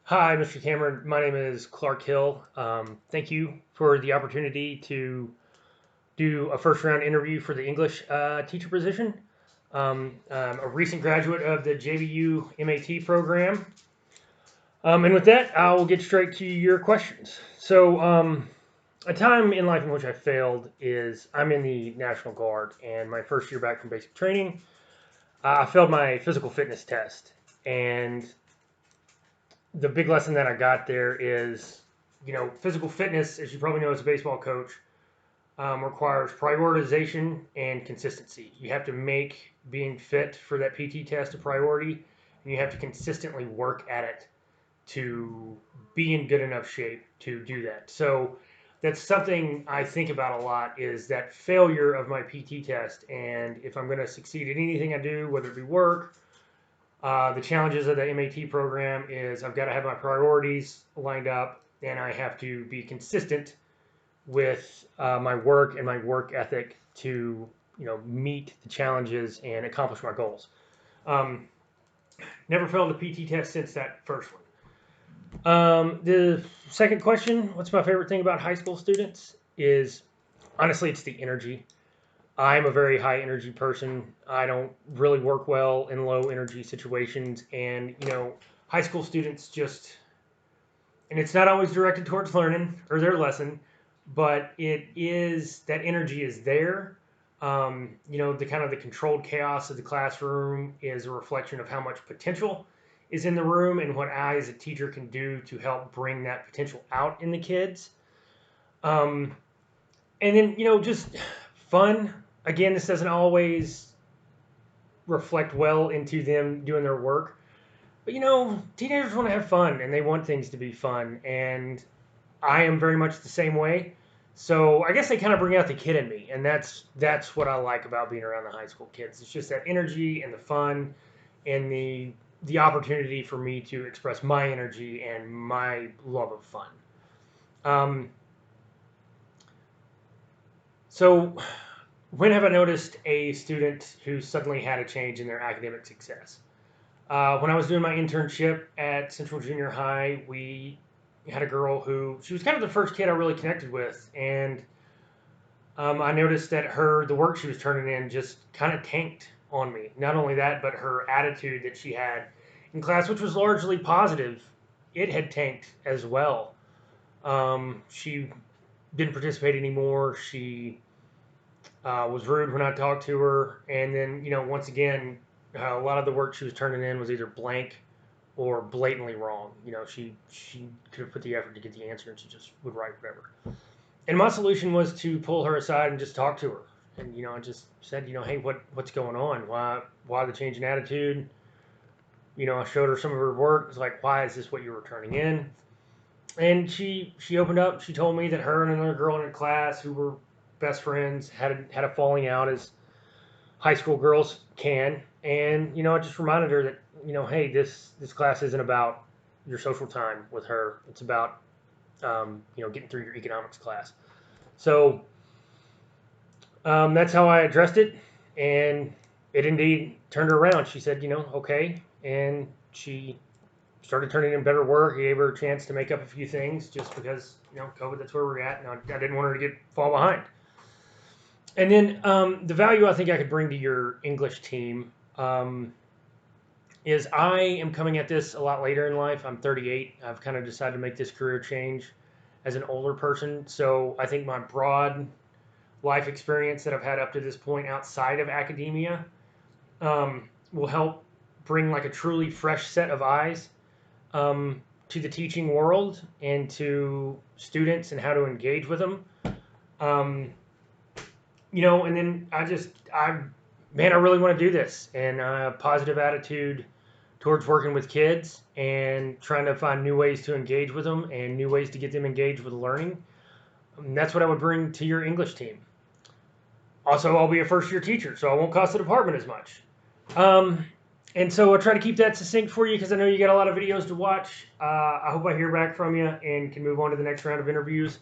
Hi, Mr. Cameron. My name is Clark Hill. Thank you for the opportunity to do a first round interview for the English teacher position. I'm a recent graduate of the JVU MAT program. And with that, I'll get straight to your questions. A time in life in which I failed is I'm in the National Guard, and my first year back from basic training, I failed my physical fitness test. And the big lesson that I got there is, physical fitness, as you probably know as a baseball coach, requires prioritization and consistency. You have to make being fit for that PT test a priority, and you have to consistently work at it to be in good enough shape to do that. So that's something I think about a lot is that failure of my PT test. And if I'm going to succeed in anything I do, whether it be work, the challenges of the MAT program is I've got to have my priorities lined up, and I have to be consistent with my work and my work ethic to meet the challenges and accomplish my goals. Um, Never failed a PT test since that first one. The second question, what's my favorite thing about high school students? Is honestly it's the energy. I'm a very high energy person. I don't really work well in low energy situations. And, high school students just, and it's not always directed towards learning or their lesson, but it is that energy is there. The kind of the controlled chaos of the classroom is a reflection of how much potential is in the room and what I, as a teacher, can do to help bring that potential out in the kids. Um, and then, just fun. Again, this doesn't always reflect well into them doing their work. But teenagers want to have fun and they want things to be fun. And I am very much the same way. So I guess they kind of bring out the kid in me, and that's what I like about being around the high school kids. It's just that energy and the fun and the opportunity for me to express my energy and my love of fun. Um, so when have I noticed a student who suddenly had a change in their academic success? When I was doing my internship at Central Junior High, we had a girl who she was kind of the first kid I really connected with, and I noticed that the work she was turning in just kind of tanked on me. Not only that, but her attitude that she had in class, which was largely positive, it had tanked as well. She didn't participate anymore. She was rude when I talked to her, and then once again, a lot of the work she was turning in was either blank or blatantly wrong. She could have put the effort to get the answer, and she just would write whatever. And my solution was to pull her aside and just talk to her. And I just said, hey, what's going on? Why the change in attitude? I showed her some of her work. It's like, why is this what you were turning in? And she opened up. She told me that her and another girl in her class who were best friends had a falling out as high school girls can. And I just reminded her that hey, this class isn't about your social time with her. It's about getting through your economics class. So that's how I addressed it, and it indeed turned her around. She said, okay, and she started turning in better work. He gave her a chance to make up a few things just because COVID. That's where we're at, and I didn't want her to fall behind. And then the value I think I could bring to your English team is I am coming at this a lot later in life. I'm 38. I've kind of decided to make this career change as an older person. So I think my broad life experience that I've had up to this point outside of academia will help bring like a truly fresh set of eyes to the teaching world and to students and how to engage with them. Um, and then man, I really want to do this and a positive attitude towards working with kids and trying to find new ways to engage with them and new ways to get them engaged with learning. That's what I would bring to your English team. Also, I'll be a first year teacher, so I won't cost the department as much. Um, and so I'll try to keep that succinct for you because I know you got a lot of videos to watch. I hope I hear back from you and can move on to the next round of interviews.